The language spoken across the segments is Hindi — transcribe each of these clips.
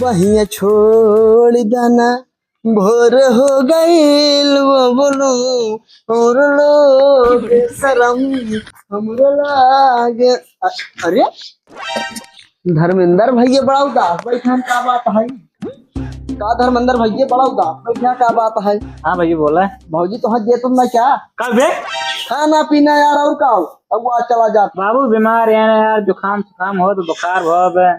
बहिया छोड़ देना भोर हो गईल वो बोलो और लोग शरम हमरो लागे। अरे धर्मेंद्र भैया बड़ा उदास बैठा का बात है? का धर्मेंद्र भैया बड़ा उदास बैठा का बात है? हाँ भैया बोला भौजी तो हज तुम ना क्या कब बे खाना पीना यार और का अब आज चला जाता बाबू बीमार है ना यार, जुकाम जुकाम हो तो बुखार हो बे।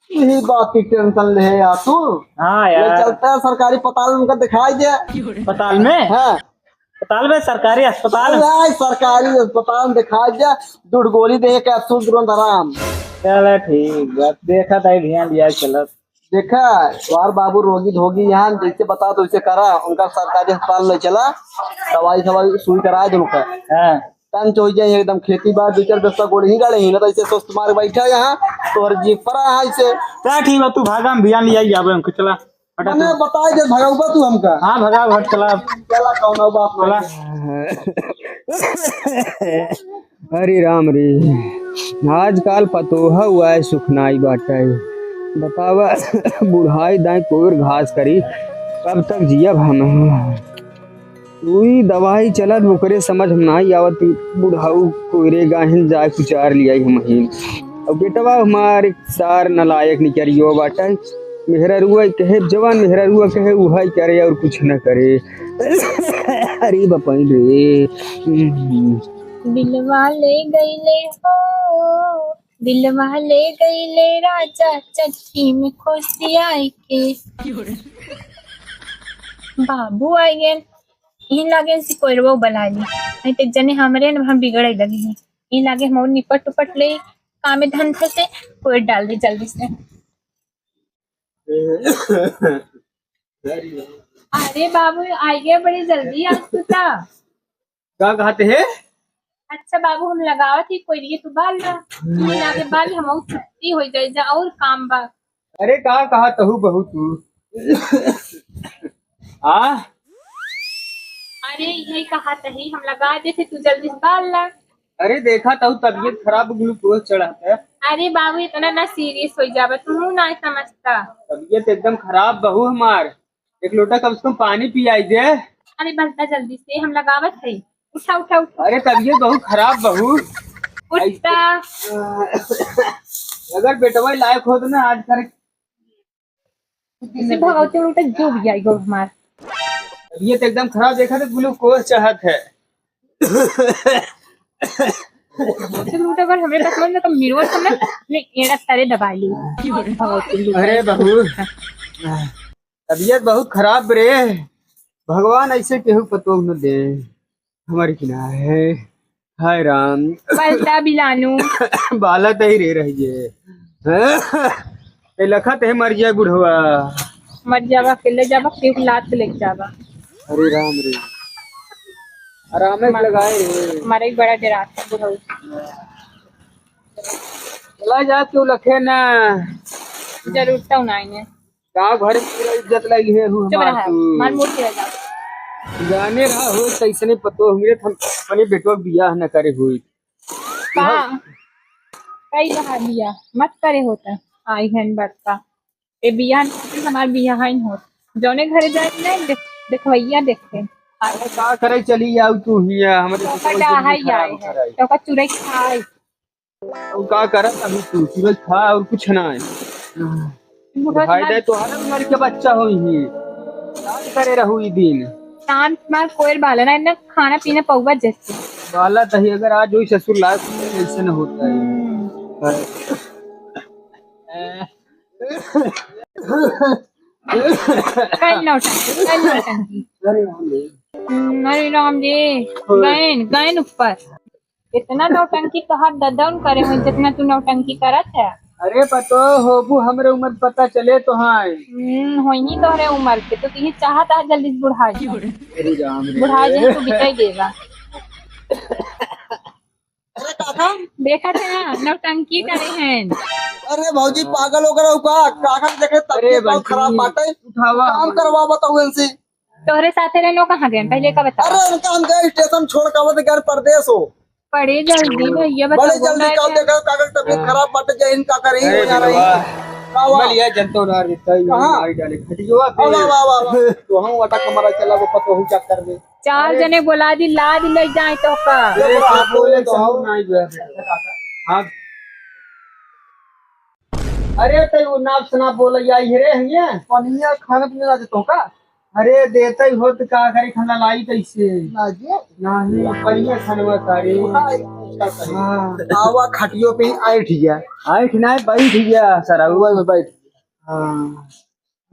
यही बात की टेंशन ले है यार तू। हाँ ये यार चलता है सरकारी अस्पताल में उनका दिखाई दे। अस्पताल में हाँ अस्पताल में सरकारी अस्पताल में। अरे सरकारी अस्पताल में दिखाई दे, दूध गोली दे के सूद तुरंत आराम। चलो ठीक बात, देखा था ध्यान दिया। चलो देखा यार बाबू रोगी धोगी यहाँ जैसे बता तो वैसे करा, उनका सरकारी अस्पताल ले चला, दवाई सवाई सुई करा दे उनका। हाँ टन हो जाए एकदम खेती बाड़ दो चार दस्ता गोड़ी ही गाड़े ही ना तो ऐसे सोच तुम्हारे बैठा यहाँ तो हर जी परा है ऐसे। क्या ठीक है, तू भागा हम ध्यान लिया जाबे हमको। चला हटा मैंने तू। बताई दे भगाऊगा तू हमका। हाँ भगा हट चला चला कौन बाप चला। हरे राम रे, आजकल पतोहा हुआ है सुखनाई बाटा है। बतावा बुढ़ाई दाई कोर घास करी कब तक जियब हम। कोई दवाई चलत ओकरे समझ हम नहीं आवत, बुढ़ाऊ कोरे गाहिन जाए कुचार लिया हम ही। अब बेटवा हमारे सार नलायक निकरियो बाटा है। मेहरा रुआ कहे जवान मेहरा रुआ कहे वही करे और कुछ न करे। अरे बपाई रे दिलवा ले गईले हो, दिलवा ले गईले राजा चट्टी में खोसियाई के। बाबू आई गए इन लागे से कोइरवो बना ली नहीं तो जने हमरे न हम बिगड़े लगी हैं। इन लागे हम निपट उपट ले कामे धंधे से कोई डाल दी जल्दी से। अरे बाबू आई गए बड़ी जल्दी आज तो था। क्या कहते हैं? अच्छा बाबू हम लगावत ही कोई ये तू बाल ना लागे बाल हम छुट्टी हो जाए जा और काम बा। अरे का कहा तहु बहु तू आ अरे यही कहा तही हम लगा देते तू जल्दी से बाल ला। अरे देखा तहु तबीयत खराब ग्लूकोज चढ़ाता है। अरे बाबू इतना ना सीरियस हो जावे तू ना समझता। तबीयत एकदम खराब बहू हमार, एक लोटा कम से कम पानी पियाई दे। अरे बलता जल्दी से हम लगावत है। उठा उठा उठा अरे तबीयत बहुत खराब बहू। उठता। अगर बेटवा लायक हो तो ना आज कर इसे भगावते उल्टा जो भी आई गो हमार। तबीयत एकदम खराब, देखा तो ग्लूकोज चाहत है। चल उठा कर हमरे पास मन तो मिरवर हमने ने एड़ा सारे दबा ली। अरे बहू तबीयत बहुत खराब रे, भगवान ऐसे केहू पतो न दे हमारी किना है। हाय राम बलता बिलानू बाला तही रे रहिए लखत है मर जाए बुढ़वा। मर जावा अकेले जावा फिर लात से लेके जावा। अरे राम रे आराम से लगाए रे। हमारा एक बड़ा डरा था बुढ़ऊ। चला जा तू लखे ना, जरूर तो नहीं है गाँव घर में पूरा इज्जत लगी है चुप हमार रहा तू। मार मोड़ के जा। जाने रहा हो तैसने पतो हुए हम अपने बेटवा बियाह न करे हुई। कहाँ कई बहा बिया मत करे होता आई हन बड़का ए बिया हमार बिया हाइन होत जौने घरे जाए नहीं देखवैया देखे अरे का करे चली आउ तू हिया हमरे तो का डाहाई आए है तो का चुरई खाए। और का करत अभी तू सूरज खा और कुछ ना है। भाई दे तो हर उम्र के बच्चा होई ही याद करे रहू ई दिन। शांत मार कोयल बाला ना इतना खाना पीना पौवा जैसे वाला तही अगर आज वही ससुर लायक ऐसे न होता है। कल नौटंकी अरे राम जी गैन गैन ऊपर इतना नौटंकी कहा ददन करे हो जितना तू नौटंकी करत है। अरे पतो होबू हमरे उम्र पता चले तो हाँ होई तो रे उम्र के तो तुझे चाहता है जल्दी से बुढ़ा जा। अरे राम रे बुढ़ा जाए तो बिताई देगा। अरे काका देखा थे ना नौटंकी करे हैं। अरे भौजी पागल हो गए का काका देखे तबीयत बहुत खराब बाटे उठावा काम करवा बताओ इनसे। तोहरे साथे रहनो कहाँ गए पहले का बता। अरे इनका हम गए स्टेशन छोड़ के घर परदेश हो पड़े जल्दी भैया बड़े बताओ जल्दी का देखो काका तबीयत खराब बाटे जे इनका करे अरे हो जा रही। मलिया जनतो ना रहता है कहाँ? मारी डाले खटियोवा वाह पे वाह वाह वाह तो हम अटा कमरा चला वो पतो हूँ क्या कर दे 4 जने बोला दी ला दी ले जाए तो का अरे आप बोले तो आओ। नहीं गया हाँ अरे ते वो नाप सना बोल आई रे हइया पनिया खाने पीने ना देतो का अरे देते ही होत का करे खाना लाई कैसे ना जी नहीं करिए खनवा करे हाँ आवा खटियो पे आए ठीक है आइठ ना बैठ गया सरा हुआ में बैठ हाँ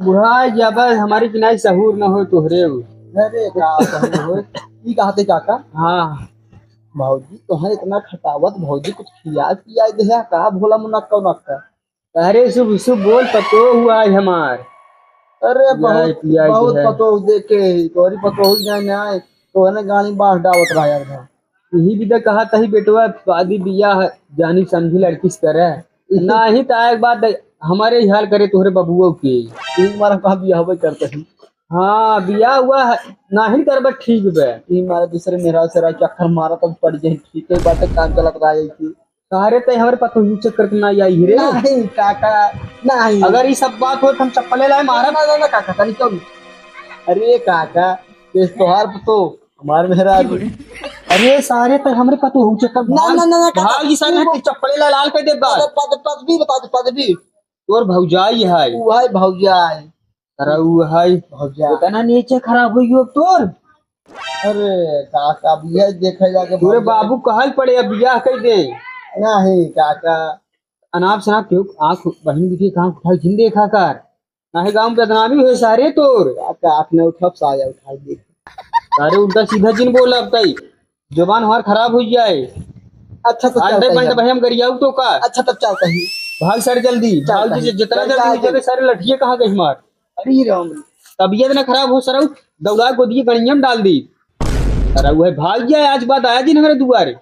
बुढ़ा जब हमारी किनाई सहूर न हो तोहरे अरे का हो ई कहते काका हाँ भौजी तोहर इतना खटावत भौजी कुछ खिया पिया दे का भोला मुनक्का नक्का अरे शुभ शुभ बोल पतो हुआ है हमार अरे पियाई बहुत पियाई बहुत है। पतो देखे तोरी पतो हो जाए ना आए तो ने गाड़ी बांस डावत रहा यार यही भी तो कहा था ही बेटवा शादी बिया जानी समझी लड़की से करे ना ही तो एक बात हमारे ही हाल करे तोहरे बबुआ के ई मारा कहा बिया होवे करते हैं हाँ बिया हुआ है, ना ही करब ठीक बे ई मारा दूसरे मेरा सेरा चक्कर मारा तब पड़ जाए ठीक है बात काम चलत रहा है की सारे तो हमारे पतो ही चक्कर ना आई रे नहीं काका नहीं अगर ये सब बात हो तो हम चप्पले लाए मारा ना ना ना काका कनी क्यों अरे काका ये तोहार पतो हमार मेरा अरे सारे तो हमारे पतो हो चक्कर ना ना ना काका भाग सारे चप्पले ला लाल कर दे बात पद भी बता दे पद भी तोर भौजाई है वो है भौजाई अरे वो है भौजाई उतना नीचे खराब हुई हो तोर अरे काका बिया देखे जाके तोरे बाबू कहल पड़े अब बियाह कर दे नहीं काका अनाप शनाप क्यों आंख बहन दिखी कहाँ उठाई जिन देखा कर ना है गाँव बदनामी हुए सारे तोर काका आपने उठा साया उठा देख सारे उल्टा सीधा जिन बोल अब तई जुबान हमार खराब हो जाए अच्छा तो आज चलता बंद है भाई हम गरियाऊ तो का अच्छा तब चलता ही भाग सर जल्दी भाग चल, जितना चल, जल्दी चल, चले सारे लठिए कहाँ गई मार अरे राम तबीयत ना खराब हो सर दौड़ा गोदी गणियम डाल दी अरे वो है भाग जाए आज बात आया जी हमारे दुआरे